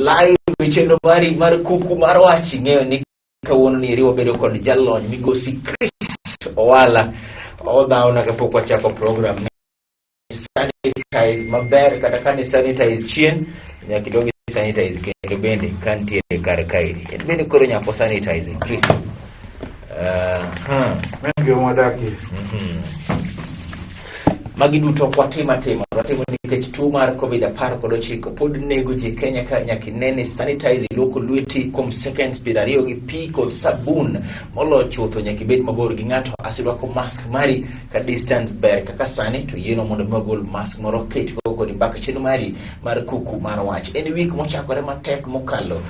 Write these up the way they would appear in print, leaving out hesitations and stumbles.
live chenro mar Kuku Mar Wach. Ng'eyo ni kawuono ni riwo bedo kod jalony migosi Chris Owala odhaona kapok wachako program ni sanitize maber kata ka ni sanitize chien nyaka kidogo sanitize kendo bende kantiere kar kairi en bende koro nyako sanitize Chris mengi modaki magi duto watimo nikech tuo mar COVID-19 pod nego ji Kenya ka nyaka nene sanitize iloko lweti kuom seconds 20 gi pi kod sabun molo chutho nyaka ibed mabor gi ng'ato asidwako mask mari ka distance ber kaka sani to yieno mondo magol mask moro ket kod mbaka chenro mari mar Kuku Mar Wach. En week mochakore matek mokalo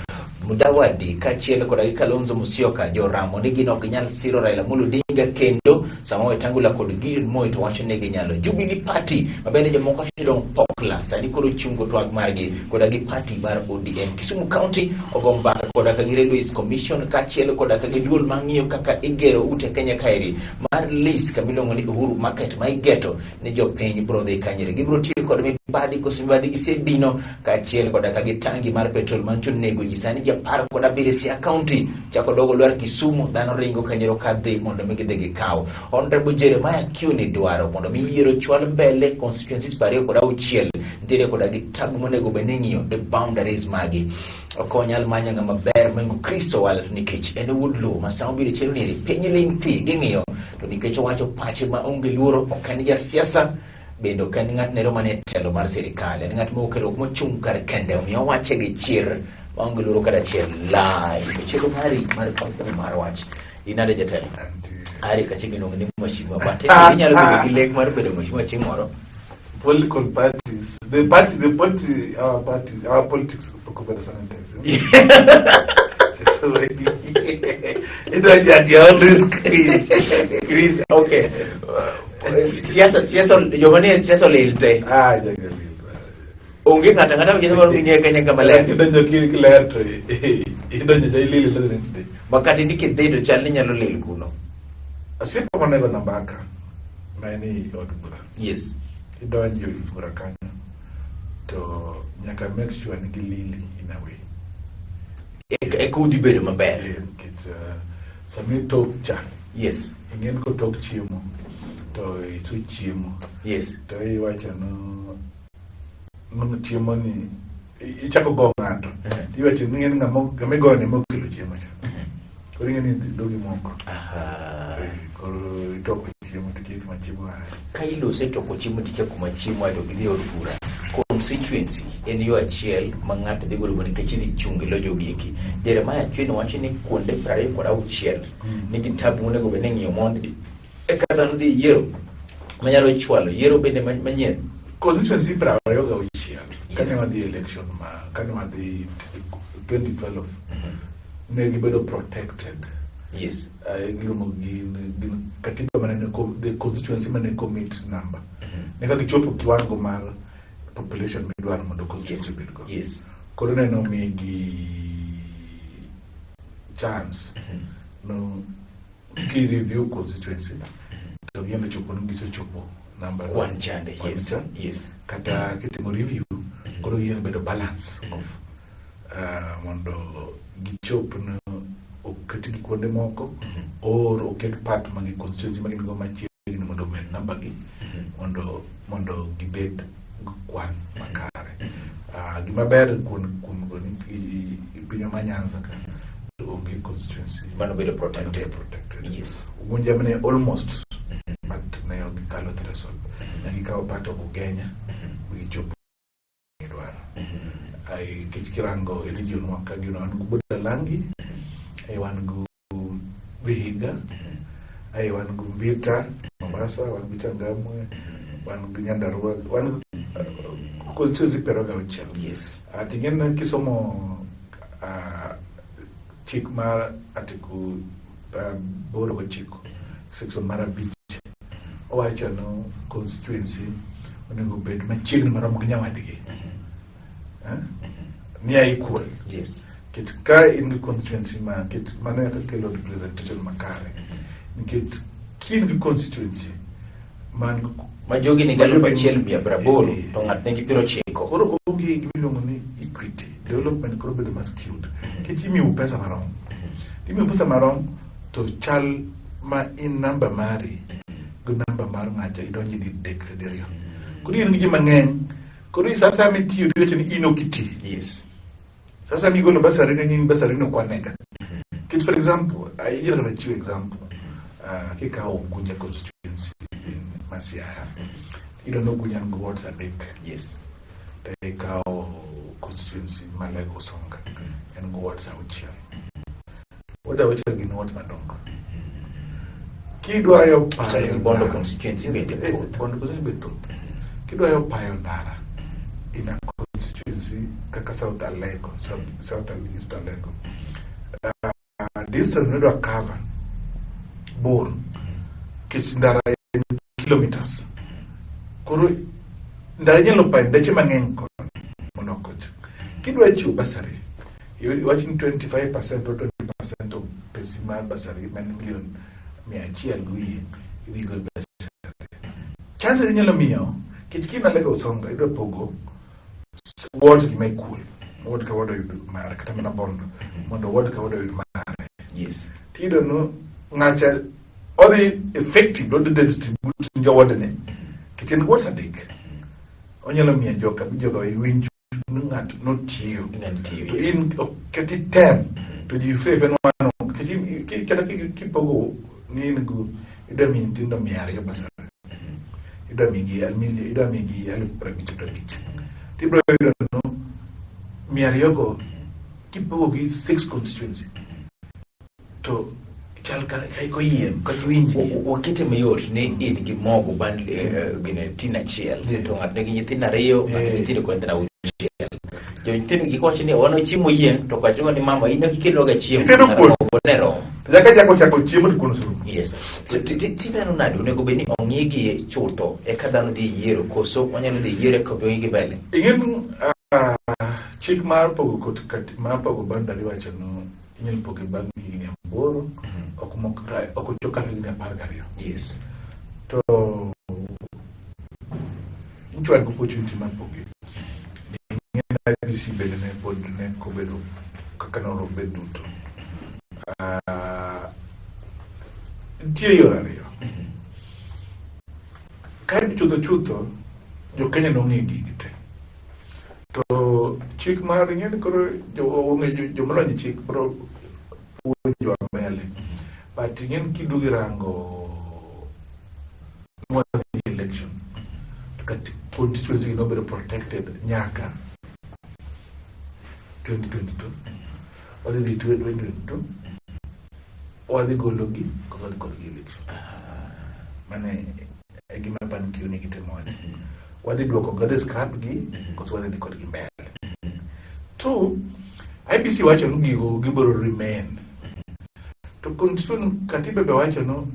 Mudawadi kachiel koda gi Kalonzo Musyoka joramo ni gino ginyal siro Raila Amolo Odinga kendo sama wetangula kod Gideon Moi to wacho ni ginyalo Jubilee Party mabende jomoko sidong pokla sani koro chungo twag margi koda gi party mar ODM Kisumu County ogomba koda ka gire Louis Commission kachiel koda ka giduol mang'iyo kaka igero ute Kenya kairi mar list kamilongo ni Uhuru Market ma igeto ni jopiny bro dhi kanyere gibro tiyo kod mibadhi kosimbadhi gisedino kachiel koda ka gitangi mar petrol mancho nego jisani par koda Siasa County chako dogo lwar Kisumu dhano ringo kanyero kadhi mondo migidhi gikaw. Honorable Jeremiah Kiuni dwaro mondo miyiero chwal mbele constituencies pariyo koda uchiel ntiere koda gitabu monego bening'iyo e boundaries magi okonyal manya ng'ama ber mengo Kristo wala nikech en woodlow masao bire chero niri piny ling thi ging'iyo to nikech owacho pache ma onge luoro ok en siasa bendo kan ng'at nero mane telo mar sirikal en ng'at mokelo mochung' kar kende omiyo wache gi chir wangu luro kada chiel live chelo mari mar Kuku Mar Wach inade jatelo ari ka chigi nong ni mashimo bate inyalo bedo gi lek mar bedo mashimo chimoro political parties our politics for better sanitize so it was just always Chris okay siasa yomane siasa lelte onge kata mjeza maro binye Kenya kama leo idonjo kiri clear to idonjo jailili leading makati ndike dedo chali nyalo lel kuno asipo manego nambaka maini odbula yes idonjo ifura kanyo to nyaka make sure ni gilili in a way kudi bedo maber kit sami tok cha yes ingen ko tok chiemo to itu chiemo yes to iwacho no chiemo ni ichako go ng'ato iwacho ni ng'en ng'ama gone mokelo chiemo cha koro ng'eni dogi moko koro itoko chiemo tiketi machiemo ka ilose toko chiemo tiketi machiemo ado gidhi od bura constituency en yo achiel ma ng'ato dhi golo nikech idhi chungi lojo gieki Jeremiah Kiuni wacho ni kuonde 26 ni kitabu monego bed ni ng'iyo mondo eka dhano dhi yiero manyalo chwalo yiero bende manyien constituency yoga uchiel kane wadhi election kane wadhi 2012 ne gibedo protected yes giluongo gi katiba manene the constituency manene commit number neka gichopo kiwango mar population midwaro mondo constituency bed go yes koro neno migi chance no ki review constituency to yendo chopo gisechopo number one chande yes kata kitimo review koro yen bedo balance of mondo gichop no okati gi kuonde moko or oket part mangi constituency mangi go machiegni mondo med number gi mondo gibed kwan makare gima ber kun goni pinyo manyanza ka onge constituency mano bedo protected yes ugonja mane almost but nayo gikalo threshold nagikawo pato kugenya wichopo idwaro ai kichirango region waka gino an gubuda langi ai wan gu Vihiga ai wan gu Mbita Mombasa wan gu Changamwe wan gu Nyandarua wan constituency peroga uchel yes atingena kisomo chik mar atiku boro go chiko section mara beach owacho no constituency onego bed machiegni maromo gi nyawadgi ni equal yes kit ka in the constituency ma kit mane ka kelo representation makare nikit kin gi constituency man majogi ni galo pachiel bia braboro to ng'at nigi piro chiko koro onge gimiluongo ni equity development koro bedo mas skewed. Kichimiu pesa marom. Imiu pesa marom to chal ma in number mari go number mar ngacha idonji di dek deriyo. Koro in gi mang'eny. Koro sasa mitiyo to ni inokiti. Yes. Sasa migolo basari ni basari no kwaneka. Kit for example, I give a few example. Kikao Gunja constituency in Siasa. You don't know Gunjan wards adek. Yes. They go constituency Malego Song and go wards out here. What are we talking about, Madong? Kidwa yo payo Bondo constituency be Bondo constituency Kidwa yo payo nara in a constituency kaka South Alego, South and East Alego. Distance nedo cover bor kisindara kilometers. Koro ndara nyalo pa ndache mang'eny kon monokot. Kidwa chiwo basari, you watching 25% or 20% of pesa basari man million 100 luye idhi go basari. Chance nyalo miyo kitkina lega usonga idwa pogo words may cool. Word ka wado yudu mare kata mana bondo. Mondo word ka wado yudu mare. Yes. Tido no ngacha all the effective don't distribute njo wadene. Kitchen words adek. Onyalo miya joka bijoga iwinju ngat no tiyo. In kati 10 to ji fe fen wano kati kata kipogo ni ngu ida mi ntindo miare yo basara. Ida mi ali prabit. Tibro no miare yoko kipogo gi 6 constituency. To chalka ko yiem ko winji wakite mayot ne in gi mogo ban gine tina chiel to ngat ne gi nyithina riyo nyithina ko ndana uchiel jo nyithina gi ko chini wono chimo yien to ka chimo ni mama ina kikelo ga chiemo nero jaka jako chako chiemo kuno suru. Yes. Tina no nadu ne go beni ongigi chulto e kadano di yiero koso onyalo di yiero ko be ngi bele ingen chik mar pogo kot kat mar pogo bandari wacho no inyen pogo bang ni boro okuchoka ni pargario. Yes. To incho an opportunity man pogo ni IBC bele ne pod ne ko bedo kakano bedo to tiyo yorario kadi chutho jo Kenya no ngi gite to chik mar ngene koro jo malonyi chik pro jo mbele but ngene kidugi rango mo election kati constituency no be protected nyaka 2022 wadi di 2022 wadi gologi ko wadi election mane egima pan kiuni gitemoni wadi dwoko gade scrap gi ko wadi kod gi mbele to IBC wacho no giboro remain to constitution katiba be wacho no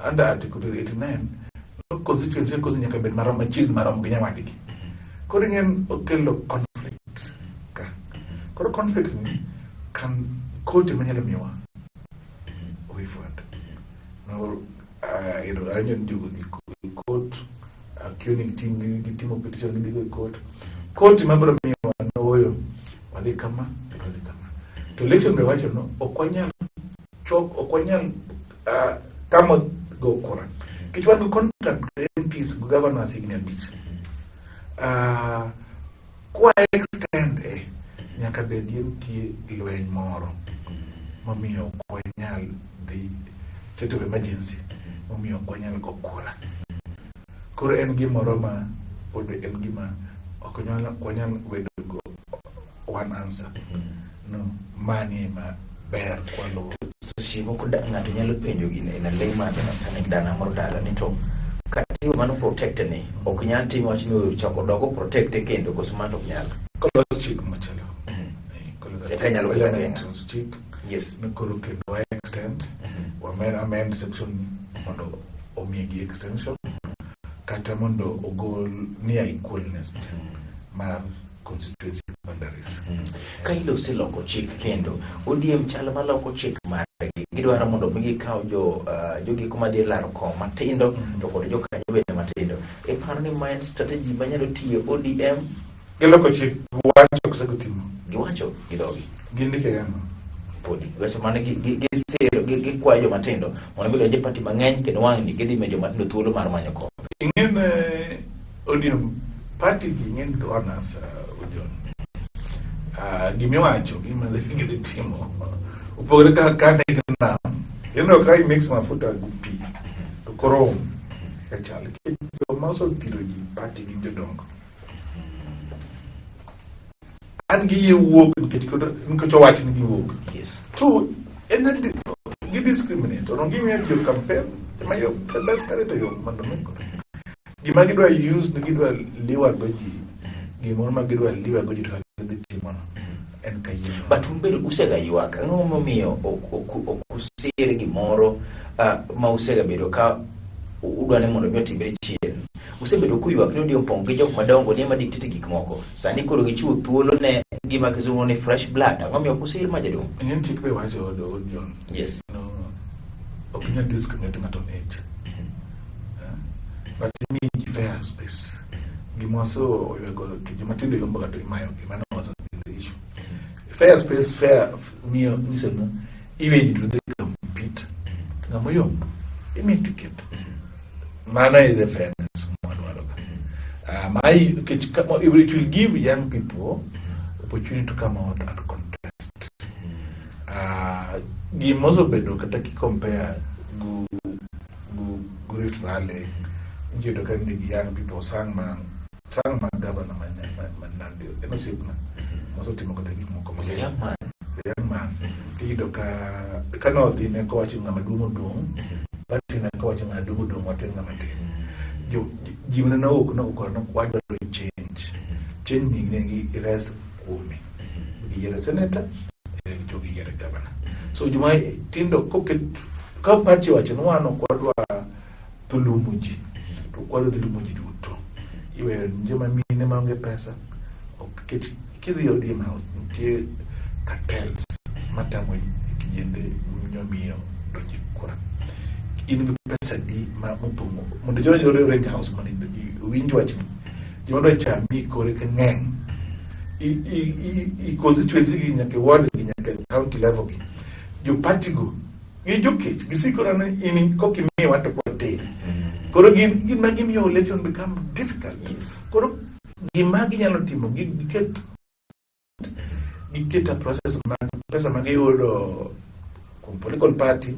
under article 89 no constituency ko nyaka bed marom achiel marom gi nyawadgi ko ng'en okelo conflict ka ko conflict ni kan court manyalo miwa way forward no anyon jugo di court accusing timo petition ni go court mabro miwa no woyo wali kama to election be wacho no okwanyal kama go kora kichwan go contract MPs go governor signatures kwa extend nyaka bedie tie lweny moro mamiyo okwanyal di state of emergency mamiyo okwanyal go kora koro en gimoro ma pod en gima okwanyal wedo go one answer no mani ma ber kwalo simo ko ng'ato nyalo penjo gine na le ma na sane dana moro dala ni to kati mano protect ni ok nyal timo wach ni choko dogo protect kendo ko sumanto nyalo ko chick machalo ko e kanyalo chick yes no koro kendo extend wa amend section mondo omiegi extension kata mondo ogol near equalness mar constituency boundaries. Kailo se loko chik kendo ODM chala maloko chik mare gidwaro mondo migi kaw jogi kuma de laro ko matindo to kod jo kanyo bende matindo e paro ni mind strategy manyalo tiyo ODM Geloko chik wacho kusegutimo. Giwacho gidogi. Gindike gano. Podi. Weso mane gi kwayo matindo. Mondo mi donje party mang'eny kendo wang'ni gidhi mejo matindo thuolo mar manyo kombe. Ingen ODM party gi ingen honors Ojon. Gimiwacho gima gidhi timo. Upogore kaka na. Kai mix mafuta gupi. To koro kachal. Yo maso tiro ji party gi jodongo. And gi wuok nkecho wach ni gi wuok. Yes. So energy gi discriminate. Ono gi me jo campaign ma yo best kare to yo mando meko. Gima gidwa use ni gidwa liwa goji. Gima ma gidwa liwa goji to gi timono. En kayi. But umbelo usega ywak. Ang'o momiyo okusir gimoro ma usega bedo ka udwane mondo mi otimre chien. Usebedo kuywak ni ndio mpong gi jok madongo ni ma diktiti gik moko. Sani koro gichiwo thuolo ne gima kizungu ni fresh blood. Ang'o momiyo okusir majadong. Nyen chik be wacho John. Yes. No. Opinion discriminate not on age. But ni fair space. Gimoso oyego kijimatindo yombo gato imayo gimana was the issue. Fair space fair mio nisema iwe jitu they compete. Ngamoyo imi ticket. Mana is the fairness. It will give young people opportunity to come out and contest. Gimoso bedo kata ki compare gu Rift Valley. Njido kandi young people sang man governor manandi. Eno sipna. Moso timo kata gimo komo. The young man. The young man. Njido ka north ne ko wachi ngama dumo dum. Bati ne ko wachi ngama dumo dum watenga mate. Jimna na ok no kwado change ni rest kumi yere senator jogi yere governor so juma tindo koket ka party wacho no wano kwadwa tulumuji to kwado tulumuji duto iwe njema mine mange pesa ok kidhi ODM house ntie cartels matamo kijende nyomio doji kura in pesa di ma mupongo mondo jojo range house money winjo wachni jodo chami kore kengeng i constituency gi nyake ward gi nyake county level gi jo party go gi jokech gisikora na in koki mi wato pote koro gin magim your election become difficult. Yes. Koro gimagi nyalo timo giket a process mag pesa magiyudo from political party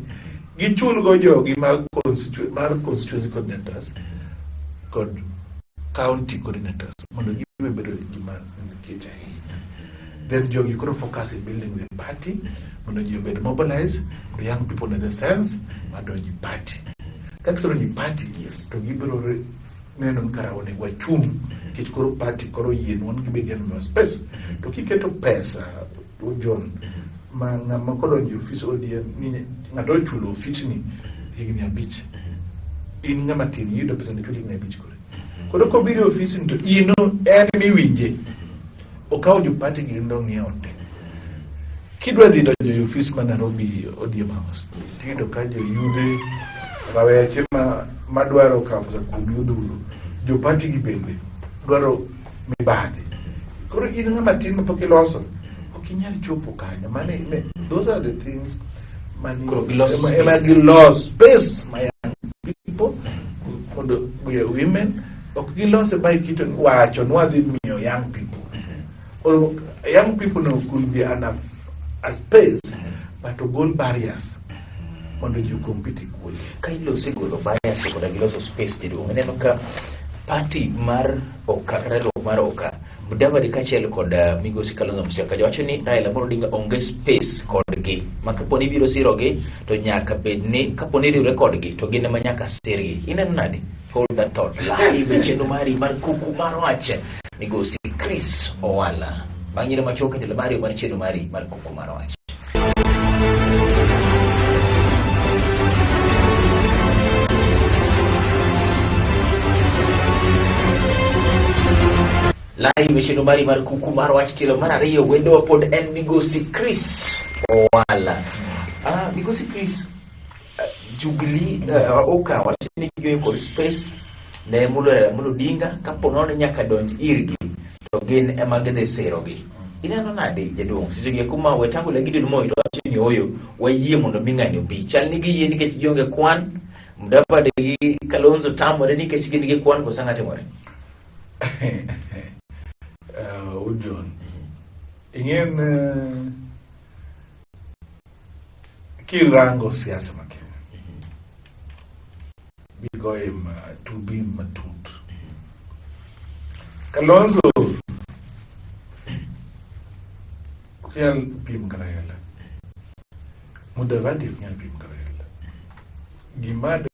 gichul go jogi mag constituency coordinators kod county coordinators mondo gibe bedo gima kecha then jogi koro focus in building the party mondo ji bedo mobilize the young people in the sense madonji party kakisoro ni party. Yes, to gibro neno kara one wachung kit koro party koro yien won gibe gen no space to kiketo pesa John manga makolo ni office ODM ni ngado chulo office ni higni abich in ngama tin yudo pesa ni chulo higni abich koro ko biro office to enemy winje okawo jo party gi ndo ni onte kidwa dhi donjo office ma Nairobi ODM house tido ka jo yude raweche madwaro kabza kumyudhuru jo party gi bende dwaro mibadhi koro in ngama tin ma pok iloso okinyal chopo kanyo mane those are the things mani lost space my young people for the women ok lost by kitchen wacho nwadhi miyo young people or young people no could be enough a space but to goal barriers mondo ju compete kuo kailo segolo bias ko da giloso space tido neno ka party mar okarelo mar oka Mudavadi kachel kod migosi Kalonzo Musyoka wacho ni Raila Amolo Odinga onge space kodgi makaponi biro sirogi to nyaka bedni kaponi riwre kodgi to gin ema nyaka sirgi ineno nade hold that thought live Chenro mari mar Kuku Mar Wach migosi Chris Owala bangire machoka jelo mari mar Chenro mari mar Kuku Mar Wach. Live Chenro mari mar Kuku Mar Wach tilo mar ariyo wendo pod en migosi Chris Owala. Migosi Chris Jubilee oka wacho ni giwe kod space ne mulo Odinga kapo nono nyaka donj irgi to gin ema gidhi serogi. Ineno nade jaduong' sechegi kuma wetango le gidil moyo ni oyo wayie mondo mi ng'ani obi. Chal ni giyie nikech gionge kwan, Mudavadi gi Kalonzo tamore nikech gin gi kwan kosa ng'atimore. Ujon. Ing'en kirango siasa ma Kenya. Bigoye tubi matut. Kalonzo kunyal pim karayala. Mudavadi kunyal pim karayala. Gimado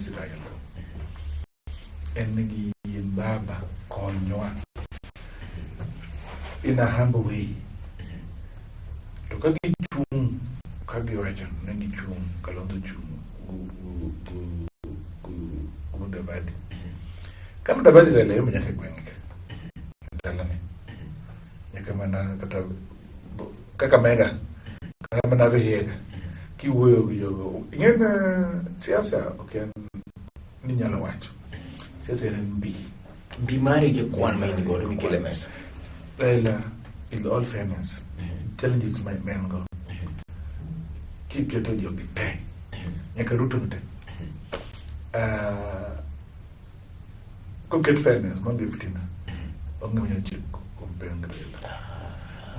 sirayala. Engi baba konywa in a humble way. To kagi chung kagi wajan nani chung Kalonzo chung Mudavadi. Kama Mudavadi la leo mnyake kwenge. Dalane. Nyaka mana kata kaka mega. Kaka mana vihega. Ki uwe yogo. Ingena siasa okay ni nyalo wacho. Siasa ni mbi. Mbi mari ke kwan ma indi godo Mikele Mesa. In all fairness, telling it my men go. Keep your told you be pay. Yakarutunte. Go get fairness, not be 15. Only when you chip comparing the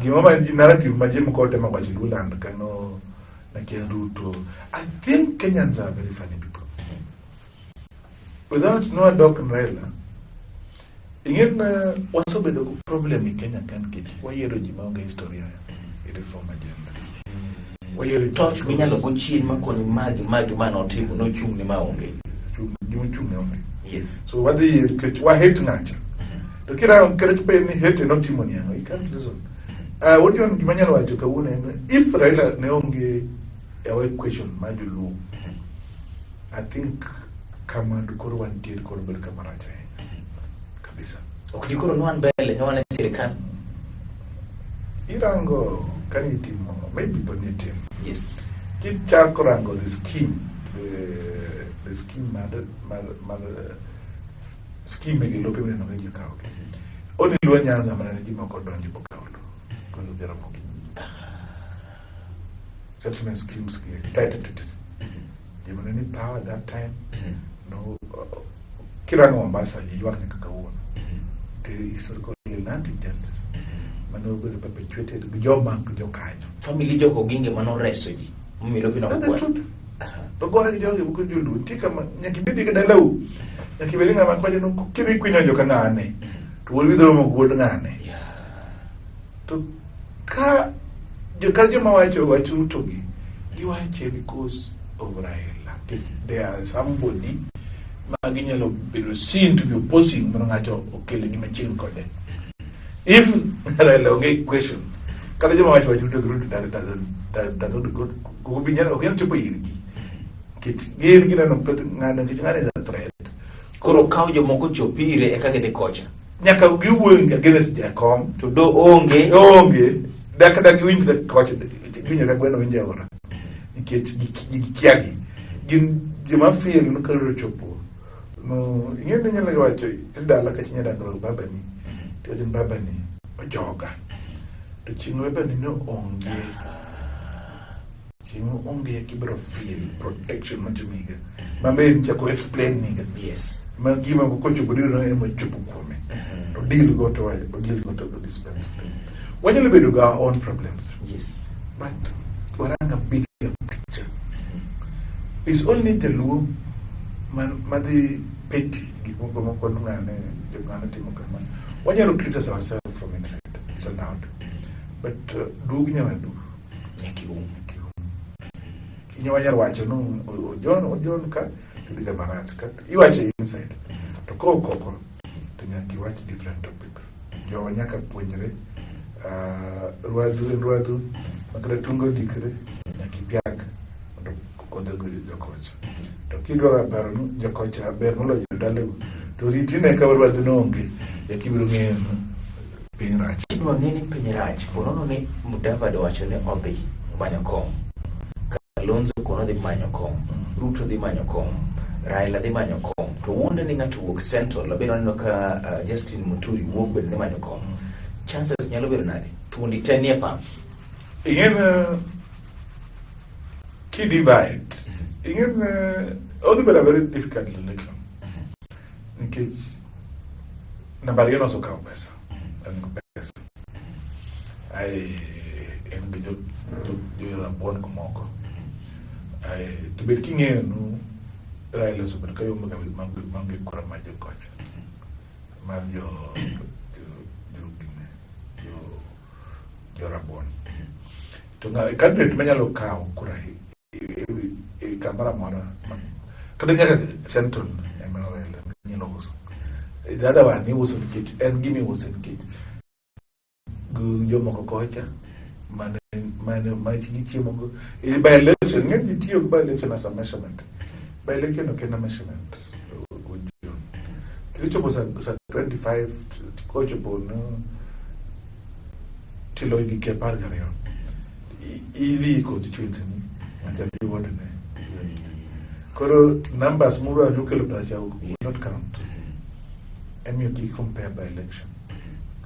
Gimama narrative, Majim called them about Luland, Kano, Nakian Ruto. I think Kenyans are very funny people. Without no doctrine, Ingin waso bedo problem in Kenya kan kiti. Wayero jimaonga historia ya reform agenda. Wayero touch kunyalo gochien makoni magi man otimu no chung ni maonge. Chung ni onge. Yes. So what the wa hate ngacha. To kira kere pe ni hate no timu ni yango. You can't reason. What you want gimanyalo wacho kawuna if Raila ne onge a question majulu. I think kama dukoro wantier koro bel kamaracha. Ukijikoro nuan mbele nwana serikali. Irango kani timo maybe pone team. Yes. Kit chakorango the scheme scheme ngilope mena ngi kawo. Oni lo nyanza mana ni jima ko donji bo kawo. Kono dera mo ki. Settlement schemes tight. Jima ni power that time. No kirango Mombasa yiwak ni kakawo. The historical land injustice. Mano will be perpetuated. Jobank, Jokajo. Family Joko Ginge Mano Resoji. That's the truth. But go ahead, you could do. Take a Yakibidi Gadalo. Yakibelinga Makwano, Kiri Queen Jokanane. To will be the room of Goldanane. To Ka Jokajamawacho, what you told me. You are here because of Raila. There are somebody. Maginyalo be seen to be opposing Mangajo or killing him a chill code. If Raila okay question, Kalajama watch what you took that doesn't go be again to be gave given a threat. Koro Kaujo Mokocho Pire, a Kagate Kocha. Nyaka you wing against their com to do onge, that can win the coach. It's going to India. Kiagi. Jima feel no Chopo. No, ingene nyala wacho tidala ka chinya dangro baba ni to din baba ni ojoga to chinwe ba ni no onge kibro feel protection matumiga mambe cha ko explain niga. Yes, magima ko chuburi no emo chupu kome to deal go to dispense when you be our own problems. Yes, but waranga bigger picture is only the luo madi petty gikoko ngane timo kama wanyalo criticize ourselves from inside. It's allowed, but do nyawadu Yakium kinyawanyalo wacho no John ka tiga barat ka iwache inside to koko to nyaki watch different topic jo wanyaka puonjre ruadu makara tungo dikre nyaki piak ndo kodego jokocha to kidwa baro jokocha ber moloyo dalo to ritine ka ruadu nonge yakibiro ng'eyo piny rach kidwa ng'eni piny rach ponono ni Mudavadi wacho ne odhi manyo kom, Kalonzo kono dhi manyo kom, Ruto dhi manyo kom, Raila dhi manyo kom. to wonde ni ng'ato wuok Central labeno neno ka Justin Muturi wuok bende manyo kom. Chances nyalo bedo nade? Tuondi te nie pam. Key divide. Only been a very difficult election. Because nobody knows how pesa. I am the born Komoko. I to be king no Raila super kayo mangi kura majo coach. Majo Rabon. To nga candidate manyalo kao kura hi kamera mara. Kada nyaka Central Emmanuel Nyinoso. The other one he was on kit and Gimme was in kit. Jomo Kokocha man chimongo by election get the by election as a measurement. By election okay na measurement. Kilicho was a 25 coach upon Tilo di Kepargario. Easy constituency and the word Koro numbers mura local will not count. MUT compare by election.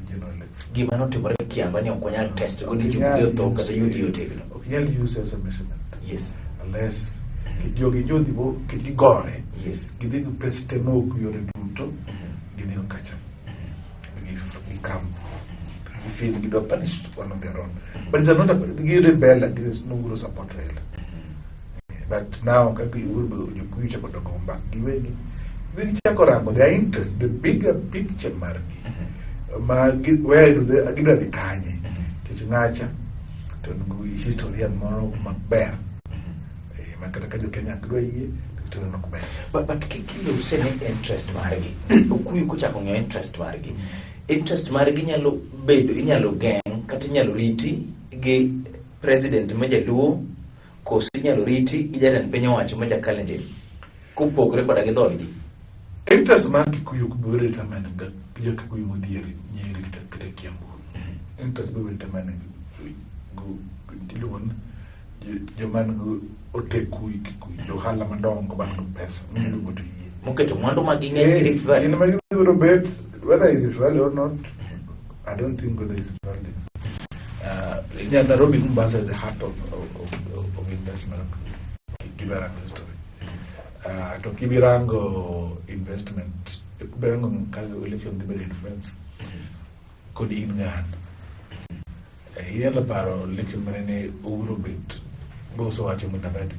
General election. Given not to break Kiambani or Konyal test to go to talk as a UDO table. You'll use as a measurement. Yes. Unless you the book, gore. Yes. Give you Pestemo, you're a duto, give you catch up. Become. You feel you don't punish one of their own. But it's not a rebel, there is no support rail. But now, you preach about the come back. Their interest, the bigger picture, where do they agree the Kanye? Teaching Nacha, to historian Moro Macbear. Makatakajo Kenya Grey, to Macbear. But Kiki say interest Margi. Kuyu Kuchakon your interest Margi. Interest Margi Yalo Bed in Yellow Gang, Katinya Luriti, gay President Major Luo, Cosinya Luriti, Ida and Penyawacho Major Kalenji. Kupo Grepa Agidoli. Interest Marki Kuyu Burita Managa, Yaku Mudiri, nearly Kiambu. Interest Burita Managa, go Dilun, your man who take quick, your Halamadong, go back to Pesa. Moket, one of my in whether it is valid or not, I don't think whether it is valid. Nairobi Mombasa is the heart of investment. Kibirango story. To Kibirango investment, Kibirango Kago election debate influence. Could in Gan. Here the paro election marine Urubit, Boso Achimutabati.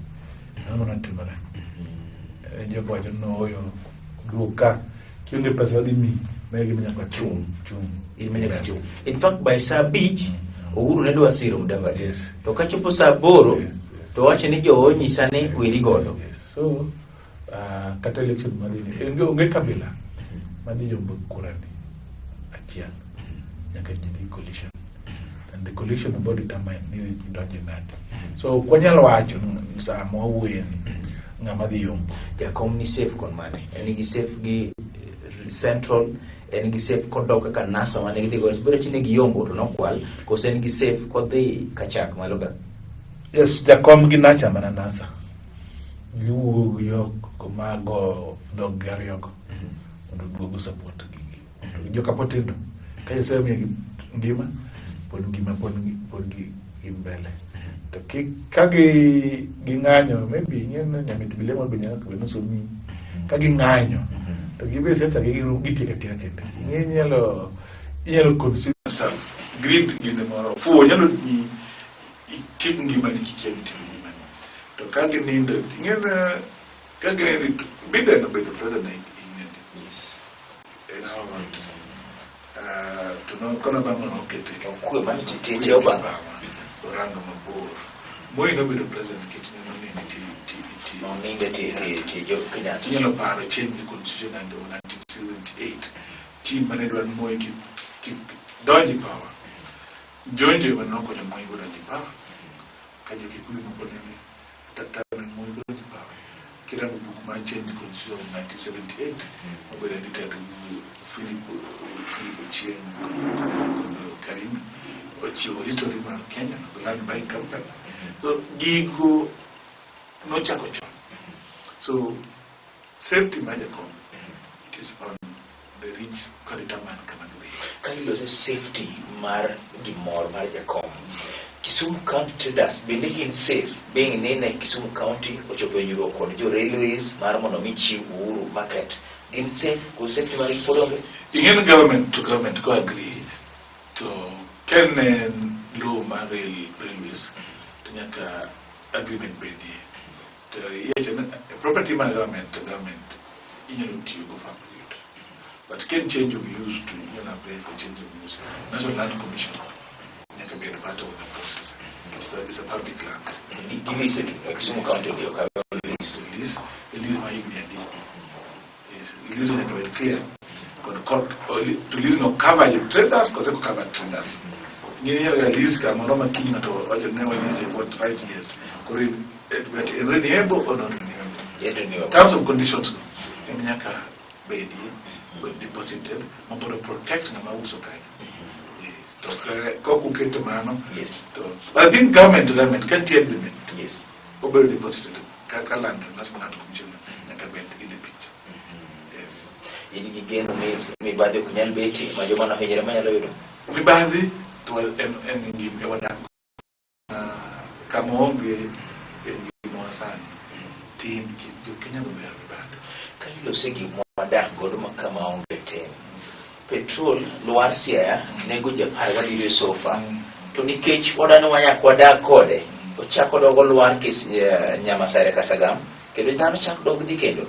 I'm not timber. And your boy don't know you. Luka, kill the person. In fact, by Sa Beach, Uru Nedu Asiro Mudavadi. Yes. To catch up Sa Boro, to watch any Joe Nisane, Willy Godo. So, Catholic Madini, and go get Kabila, Madijo Kurani, Atia, Yakati coalition. And the coalition about it, I needed to dodge that. So, Konyal watch, more way, Namadium. The company safe con money, and he safe Central. En gi safe ko doka kan nasa wane gi digo bere chine gi yombo to nokwal ko sen gi safe ko dhi kachak maloga. Yes, the com gi nacha mana nasa yu yo ko mago dog gariyoko ndo go support gi jo kapotindo kay se mi ngima pon gi imbele to kagi nganyo maybe nyen nyamit bilemo binya ko no so mi kagi nganyo to give us a ticket. Yellow consider yourself. Greed in the morrow. For yellow me, taking him and kicking him. To Kagan in the Kagan bigger than the president in it. Yes. And how to know Konabama or get it. Or Rangama. More than the president kitchen only the yellow power changed the constitution and 1978. Team management more keep dodgy power. Join you when not going to more dodgy power. Can you keep moving on that time and more dodgy power? Kirabu Bukuma changed the constitution in 1978. Over the editor to Philip Chieng, Karim, or Chio history of Kenya, the land buying company. So, Gigo no chakocho. So, safety major come. it is on the rich Kaditaman Kamadri. Can you lose safety mar gimor mar jakom? Kisumu County traders being safe being in Kisumu County or Chopenyuro called your railways, Marmonomichi, Uru market. In safe, go safety mar follow. In government to government go agree to Ken low railways to make agreement with the property man government to government in your go for but can change of use to apply for change of use. National Land Commission can be a part of the process. It's a public land. Give me a Kisumu County lease my Indian. Lease on a clear. To lease no cover the traders because they cover traders. You lease Camaroma King at all, or you never lease it for 5 years. But renewable or not renewable. Terms and conditions. Eminaka Bedi deposited, to protect the Mauso kind. Yes. But I think government can tell them. Yes. Over deposited Kakaland, National Land Commission, in the picture. Yes. Me bade kunyal beti majomana hejere manya lawdo mi bade to en ngi wada kamonge en Masani team ki jo Kenya go be bade kali lo segi mwada godo makama onge tem petrol loarsia nego je parga dire sofa to nikech odano wanya kwada kode ochako dogo loar kis nyama sare kasagam kendo tano chako dogo dikendo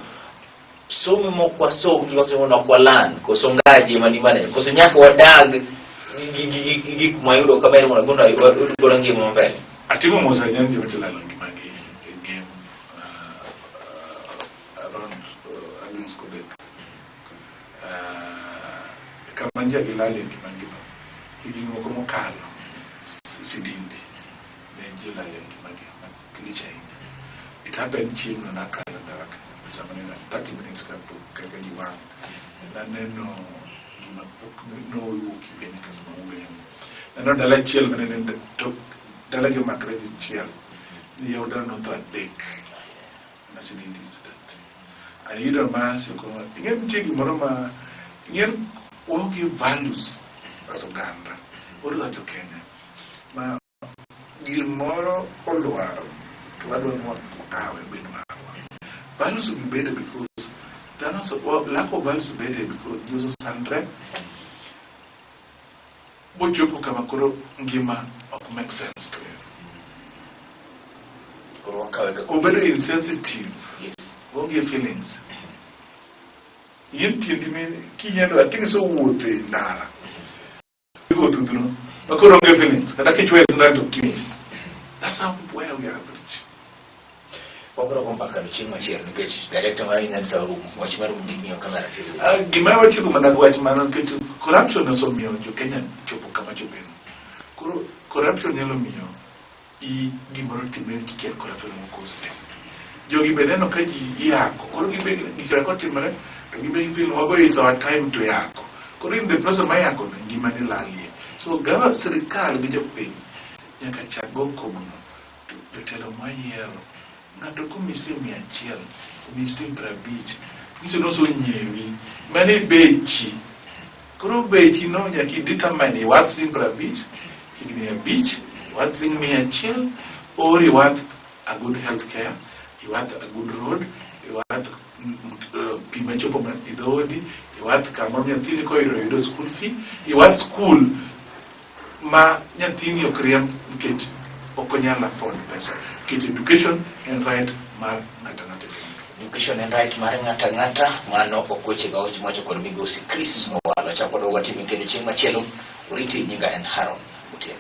somo mokwa somo kiwako na kwa lan ko songaji mani mane ko senyako wadag gigi kumayudo kama ile mwanagona udola ngimo mbele atimo mozanya nje batela longi magi game around against Quebec kama nje gilali ngimangima higimo komo kalo sidindi nje la ngimangima kilichaina it happened chim na kala daraka somebody 30 minutes kaka jiwa na neno no wuok kwenye kasema ule na dala chiel na neno to dala ge makredi chiel ni yoda no to adek na sidindi that and you don't mass ko ngem chigi moroma ngem wogi values as Uganda ola to Kenya ma gilmoro olwaro to adwa mo kawe bin values will be better because there are not lack of values better because users hundred. But you kama kuro ngima of make sense to you. Very insensitive. Yes. Won't give feelings. Yinti ndimi kinyendo I think so wote ndara. Go to do. Makuro give feelings. Kada kichwe zinando kimis. That's how where we are. Obro kompaka chieng chieng nikech director mara ina sauru wachimaro mdinyo kamera TV gima wachi kuma na wachimaro kitu corruption no so miyo jo Kenya chopo kama chopeno corruption nyalo miyo I gimoro timere kikel corruption mo koste jo gibeneno kaji yako koro gibe gikira ko timere to gibe feel wago is our time to yako koro in the process my yako ngima ni lalie so gawa serikal gi jopiny nyaka chago komuno to telo mayero ngato komislim ya chiel komislim brabich kiso no so nyewi mane bechi kuro bechi no nyaki determine what's in brabich igni a beach what's in me a chiel or you want a good health care you want a good road you want pimacho poma idodi you want kama nyatini ko iro school fee you want school ma nyatini okriem nkech okonyala fund pesa kit education and right mar ngata education and right mar ngata mano okweche ga ochi mocho kod migosi Chris Owalo chapo do watimi kendo chieng machielo uriti nyinga en Haron Mutiel.